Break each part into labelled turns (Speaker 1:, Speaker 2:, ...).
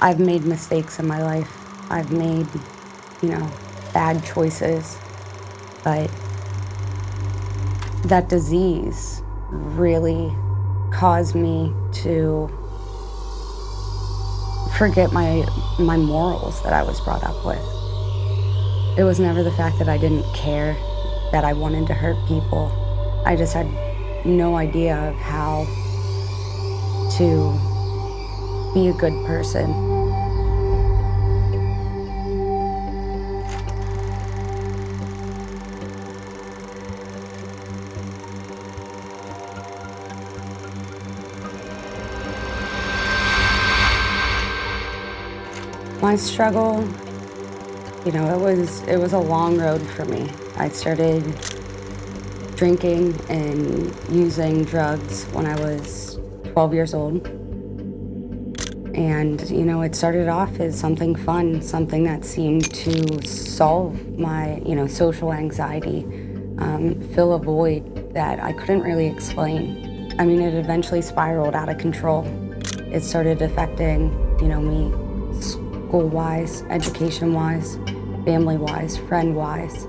Speaker 1: I've made mistakes in my life. I've made, bad choices, but that disease really caused me to forget my morals that I was brought up with. It was never the fact that I didn't care, that I wanted to hurt people. I just had no idea of how to be a good person. My struggle, it was a long road for me. I started drinking and using drugs when I was 12 years old. And, it started off as something fun, something that seemed to solve my, social anxiety, fill a void that I couldn't really explain. I mean, it eventually spiraled out of control. It started affecting, me school-wise, education-wise, family-wise, friend-wise.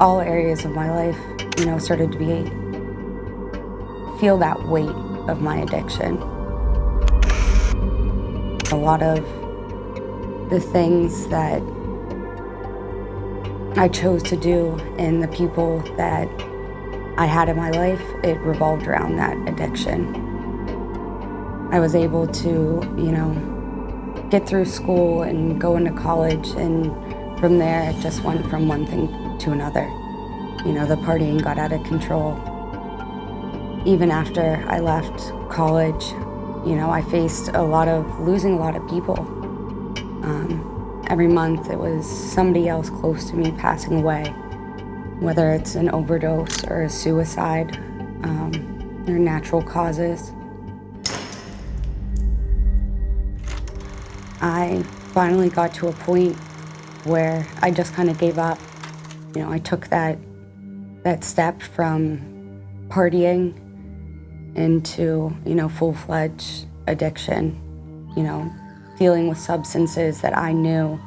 Speaker 1: All areas of my life, started to feel that weight of my addiction. A lot of the things that I chose to do and the people that I had in my life, it revolved around that addiction. I was able to, get through school and go into college, and from there it just went from one thing to another. The partying got out of control. Even after I left college, I faced losing a lot of people. Every month it was somebody else close to me passing away, whether it's an overdose or a suicide, or natural causes. I finally got to a point where I just kind of gave up. I took that step from partying into, full-fledged addiction, dealing with substances that I knew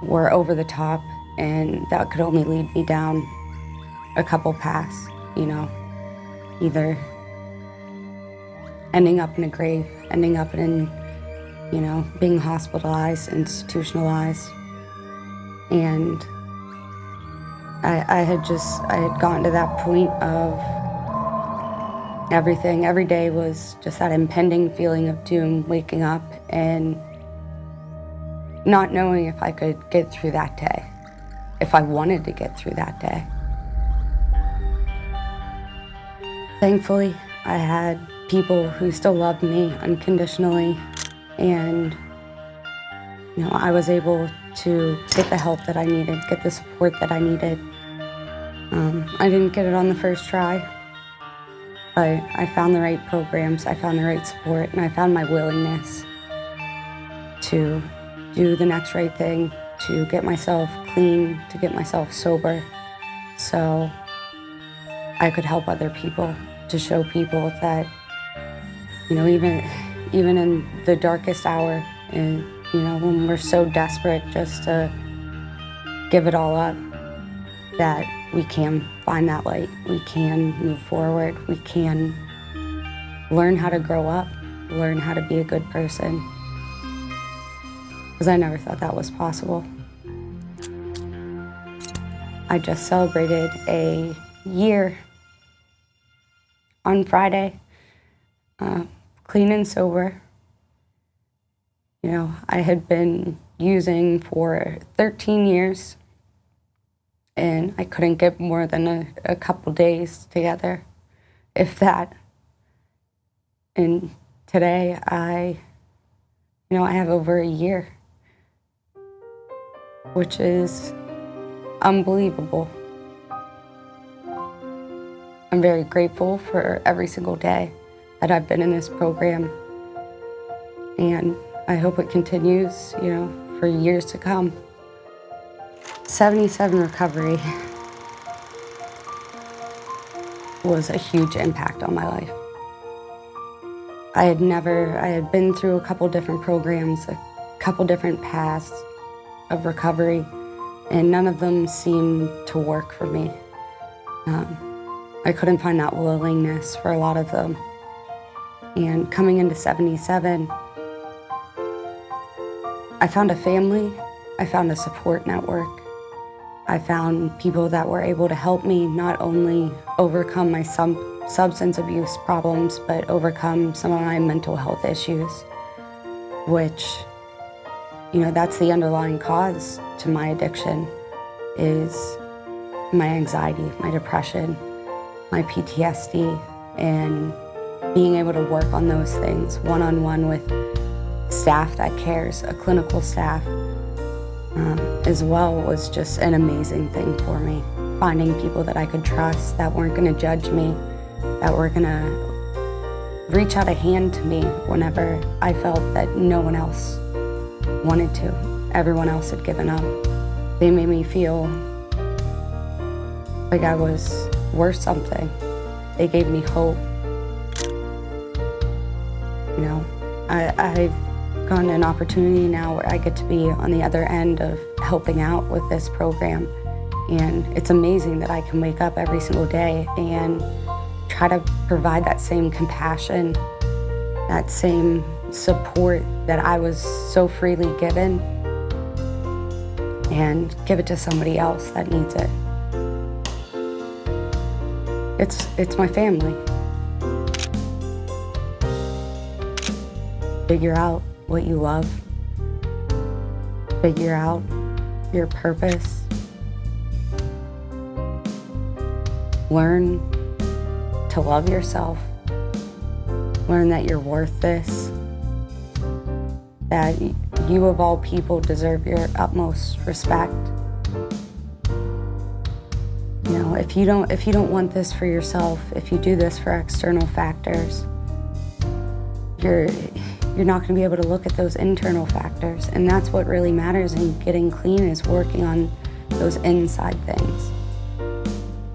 Speaker 1: were over the top and that could only lead me down a couple paths, either ending up in a grave, ending up in, being hospitalized, institutionalized. And I had gotten to that point of every day was just that impending feeling of doom, waking up and not knowing if I could get through that day, if I wanted to get through that day. Thankfully, I had people who still loved me unconditionally, and I was able to get the help that I needed, get the support that I needed. I didn't get it on the first try, but I found the right programs, I found the right support, and I found my willingness to do the next right thing, to get myself clean, to get myself sober, so I could help other people, to show people that, even in the darkest hour, and when we're so desperate just to give it all up, that we can find that light, we can move forward, we can learn how to grow up, learn how to be a good person. Because I never thought that was possible. I just celebrated a year on Friday, clean and sober. I had been using for 13 years, and I couldn't get more than a couple days together, if that. And today I have over a year, which is unbelievable. I'm very grateful for every single day that I've been in this program, and I hope it continues, for years to come. 77 recovery was a huge impact on my life. I had been through a couple different programs, a couple different paths of recovery, and none of them seemed to work for me. I couldn't find that willingness for a lot of them. And coming into 77, I found a family, I found a support network. I found people that were able to help me not only overcome my substance abuse problems, but overcome some of my mental health issues, which, that's the underlying cause to my addiction, is my anxiety, my depression, my PTSD, and being able to work on those things one-on-one with staff that cares, a clinical staff, as well, was just an amazing thing for me. Finding people that I could trust, that weren't going to judge me, that were going to reach out a hand to me whenever I felt that no one else wanted to. Everyone else had given up. They made me feel like I was worth something. They gave me hope. I've gotten an opportunity now where I get to be on the other end of helping out with this program. And it's amazing that I can wake up every single day and try to provide that same compassion, that same support that I was so freely given, and give it to somebody else that needs it. It's my family. Figure out what you love. Figure out your purpose. Learn to love yourself. Learn that you're worth this. That you of all people deserve your utmost respect. If you don't want this for yourself, if you do this for external factors, you're not going to be able to look at those internal factors. And that's what really matters in getting clean, is working on those inside things.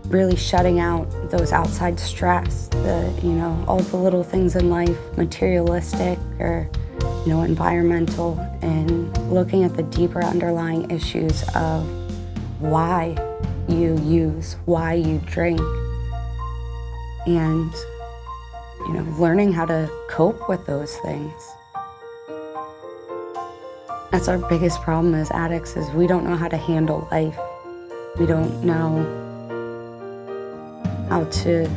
Speaker 1: Really shutting out those outside stress, all the little things in life, materialistic or, environmental, and looking at the deeper underlying issues of why you use, why you drink, and learning how to cope with those things. That's our biggest problem as addicts, is we don't know how to handle life. We don't know how to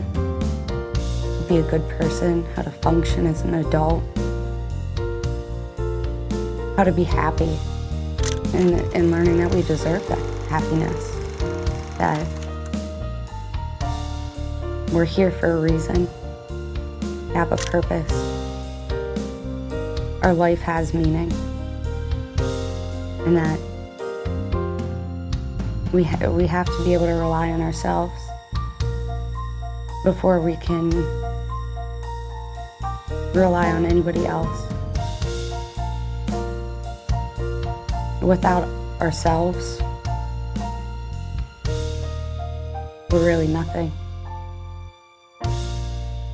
Speaker 1: be a good person, how to function as an adult, how to be happy, and learning that we deserve that happiness, that we're here for a reason, have a purpose. Our life has meaning, and that we have to be able to rely on ourselves before we can rely on anybody else. Without ourselves, we're really nothing.